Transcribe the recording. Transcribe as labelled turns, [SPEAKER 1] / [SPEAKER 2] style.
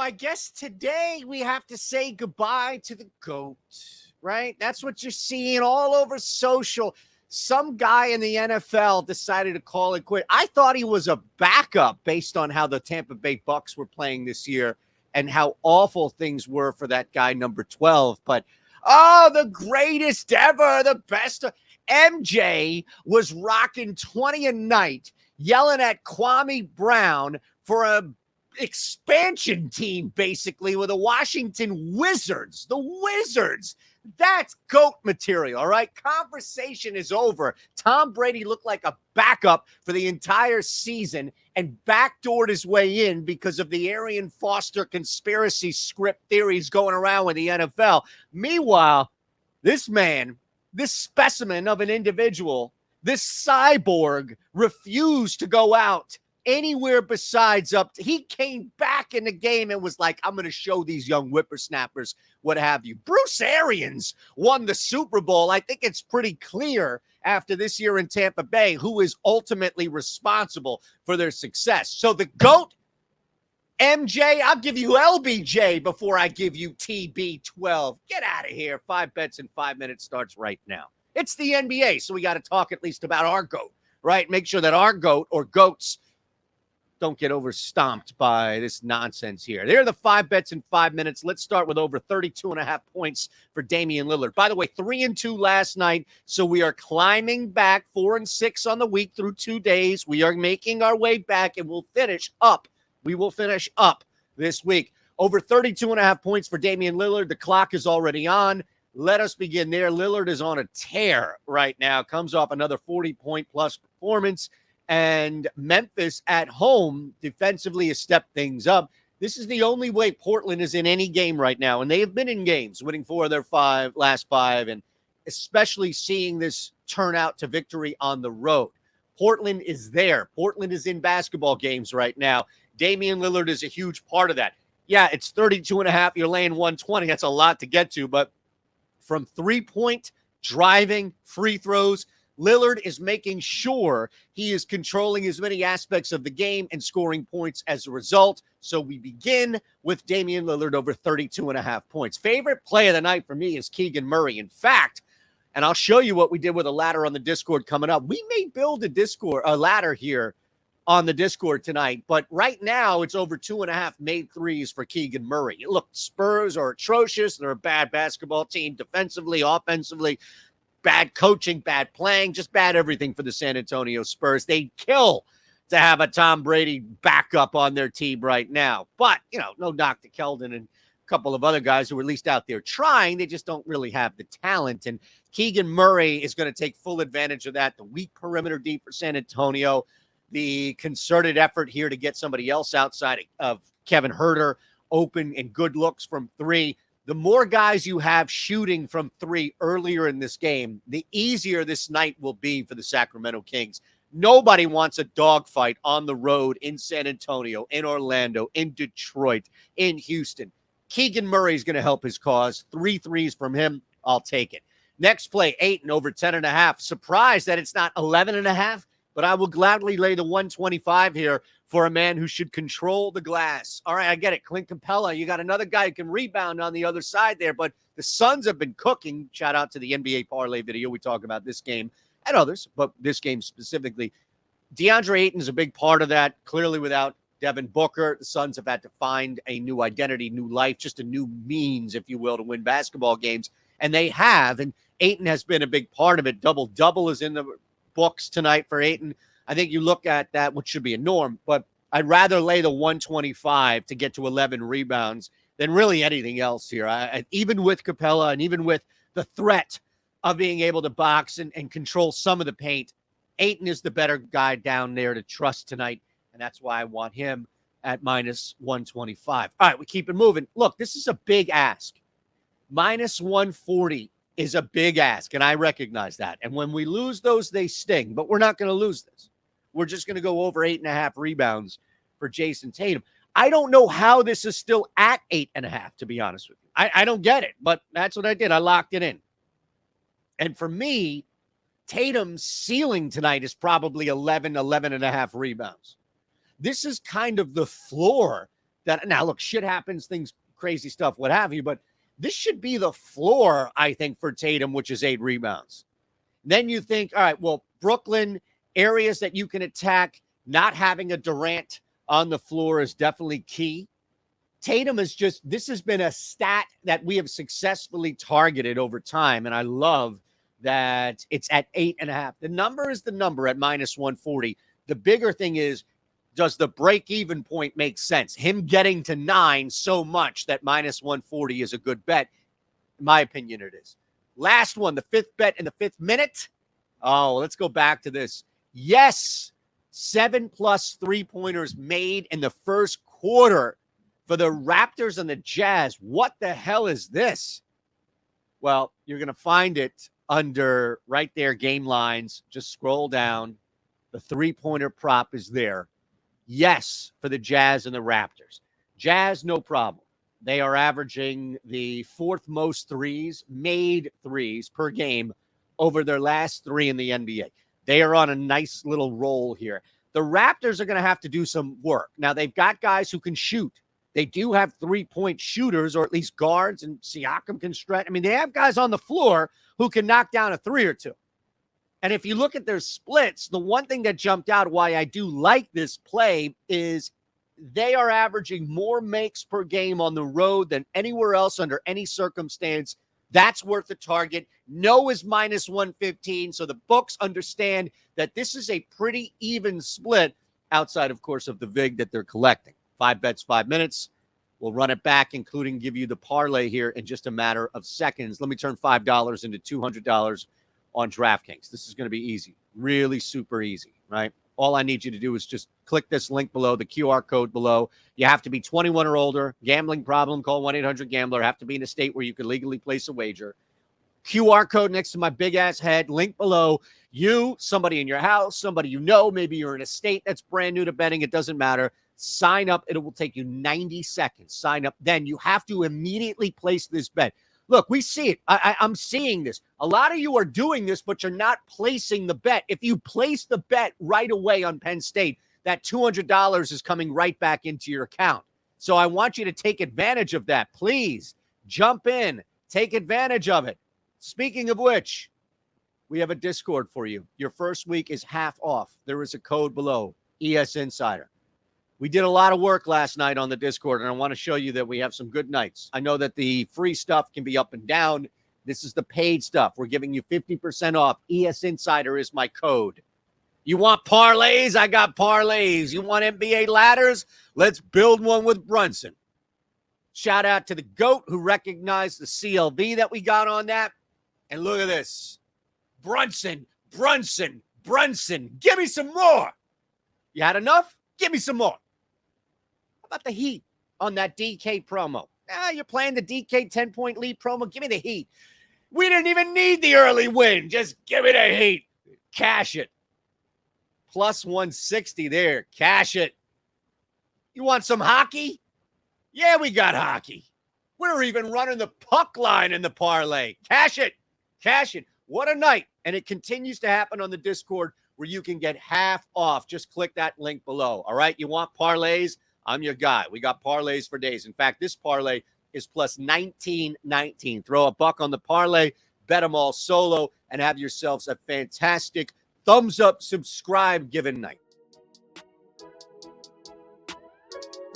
[SPEAKER 1] I guess today we have to say goodbye to the GOAT, right? That's what you're seeing all over social. Some guy in the NFL decided to call it quit. I thought he was a backup based on how the Tampa Bay Bucks were playing this year and how awful things were for that guy, number 12. But, the greatest ever, the best. MJ was rocking 20 a night, yelling at Kwame Brown for a expansion team, basically, with the Washington Wizards. The Wizards. That's GOAT material, all right? Conversation is over. Tom Brady looked like a backup for the entire season and backdoored his way in because of the Arian Foster conspiracy script theories going around with the NFL. Meanwhile, this man, this specimen of an individual, this cyborg refused to go out anywhere besides he came back in the game and was like, I'm going to show these young whippersnappers what have you. Bruce Arians won the Super Bowl. I think it's pretty clear after this year in Tampa Bay who is ultimately responsible for their success. So the GOAT, MJ, I'll give you LBJ before I give you TB12. Get out of here. 5 bets in 5 minutes starts right now. It's the NBA, so we got to talk at least about our GOAT, right? Make sure that our GOAT or GOATs don't get overstomped by this nonsense here. There are the 5 bets in 5 minutes. Let's start with over 32.5 points for Damian Lillard. By the way, 3-2 last night, so we are climbing back 4-6 on the week through 2 days. We are making our way back, and we'll finish up. We will finish up this week. Over 32.5 points for Damian Lillard. The clock is already on. Let us begin there. Lillard is on a tear right now. Comes off another 40-point-plus performance. And Memphis at home defensively has stepped things up. This is the only way Portland is in any game right now. And they have been in games, winning 4 of their last 5, and especially seeing this turn out to victory on the road. Portland is there. Portland is in basketball games right now. Damian Lillard is a huge part of that. Yeah, it's 32.5. You're laying 120. That's a lot to get to. But from 3-point, driving, free throws, Lillard is making sure he is controlling as many aspects of the game and scoring points as a result. So we begin with Damian Lillard over 32.5 points. Favorite play of the night for me is Keegan Murray. In fact, and I'll show you what we did with a ladder on the Discord coming up. We may build a ladder here on the Discord tonight, but right now it's over 2.5 made threes for Keegan Murray. Look, Spurs are atrocious. They're a bad basketball team defensively, offensively. Bad coaching, bad playing, just bad everything for the San Antonio Spurs. They'd kill to have a Tom Brady backup on their team right now. But, no knock to Keldon and a couple of other guys who are at least out there trying. They just don't really have the talent. And Keegan Murray is going to take full advantage of that. The weak perimeter deep for San Antonio, the concerted effort here to get somebody else outside of Kevin Huerter open and good looks from 3. The more guys you have shooting from 3 earlier in this game, the easier this night will be for the Sacramento Kings. Nobody wants a dogfight on the road in San Antonio, in Orlando, in Detroit, in Houston. Keegan Murray is going to help his cause. 3 threes from him. I'll take it. Next play, Ayton over 10.5. Surprised that it's not 11.5, but I will gladly lay the 125 here for a man who should control the glass. All right, I get it. Clint Capella, you got another guy who can rebound on the other side there, but the Suns have been cooking. Shout out to the NBA parlay video. We talk about this game and others, but this game specifically. Deandre Ayton is a big part of that. Clearly without Devin Booker, the Suns have had to find a new identity, new life, just a new means, if you will, to win basketball games. And they have, and Ayton has been a big part of it. Double-double is in the books tonight for Ayton. I think you look at that, which should be a norm, but I'd rather lay the 125 to get to 11 rebounds than really anything else here. Even with Capella and even with the threat of being able to box and control some of the paint, Ayton is the better guy down there to trust tonight, and that's why I want him at minus 125. All right, we keep it moving. Look, this is a big ask. Minus 140 is a big ask, and I recognize that. And when we lose those, they sting, but we're not going to lose this. We're just going to go over 8.5 rebounds for Jayson Tatum. I don't know how this is still at 8.5, to be honest with you. I don't get it, but that's what I did. I locked it in. And for me, Tatum's ceiling tonight is probably 11.5 rebounds. This is kind of the floor that now look, shit happens, things, crazy stuff, what have you, but this should be the floor, I think, for Tatum, which is 8 rebounds. Then you think, all right, well, Brooklyn, areas that you can attack, not having a Durant on the floor is definitely key. Tatum is just, this has been a stat that we have successfully targeted over time, and I love that it's at 8.5. The number is the number at minus 140. The bigger thing is, does the break-even point make sense? Him getting to 9 so much that minus 140 is a good bet. In my opinion, it is. Last one, the 5th bet in the 5th minute. Oh, let's go back to this. Yes, 7+ three-pointers made in the first quarter for the Raptors and the Jazz. What the hell is this? Well, you're going to find it under right there, game lines. Just scroll down. The three-pointer prop is there. Yes, for the Jazz and the Raptors. Jazz, no problem. They are averaging the 4th most made threes per game over their last 3 in the NBA. They are on a nice little roll here. The Raptors are going to have to do some work. Now, they've got guys who can shoot. They do have 3-point shooters, or at least guards, and Siakam can stretch. I mean, they have guys on the floor who can knock down a 3 or 2. And if you look at their splits, the one thing that jumped out why I do like this play is they are averaging more makes per game on the road than anywhere else under any circumstance. That's worth the target. No is minus 115. So the books understand that this is a pretty even split outside, of course, of the VIG that they're collecting. 5 bets, 5 minutes. We'll run it back, including give you the parlay here in just a matter of seconds. Let me turn $5 into $200 on DraftKings. This is going to be easy. Really super easy, right? All I need you to do is just click this link below, the QR code below. You have to be 21 or older. Gambling problem, call 1-800-GAMBLER. Have to be in a state where you can legally place a wager. QR code next to my big-ass head, link below. You, somebody in your house, somebody you know, maybe you're in a state that's brand new to betting. It doesn't matter. Sign up. It will take you 90 seconds. Sign up. Then you have to immediately place this bet. Look, we see it. I'm seeing this. A lot of you are doing this, but you're not placing the bet. If you place the bet right away on Penn State, that $200 is coming right back into your account. So I want you to take advantage of that. Please jump in. Take advantage of it. Speaking of which, we have a Discord for you. Your first week is half off. There is a code below, ES Insider. We did a lot of work last night on the Discord, and I want to show you that we have some good nights. I know that the free stuff can be up and down. This is the paid stuff. We're giving you 50% off. ES Insider is my code. You want parlays? I got parlays. You want NBA ladders? Let's build one with Brunson. Shout out to the GOAT who recognized the CLV that we got on that. And look at this. Brunson. Give me some more. You had enough? Give me some more. How about the heat on that DK promo? You're playing the DK 10-point lead promo. Give me the heat. We didn't even need the early win. Just give me the heat. Cash it. Plus 160 there. Cash it. You want some hockey? Yeah, we got hockey. We're even running the puck line in the parlay. Cash it. What a night. And it continues to happen on the Discord where you can get half off. Just click that link below. All right. You want parlays? I'm your guy. We got parlays for days. In fact, this parlay is plus 1919. Throw a buck on the parlay, bet them all solo, and have yourselves a fantastic thumbs up, subscribe given night.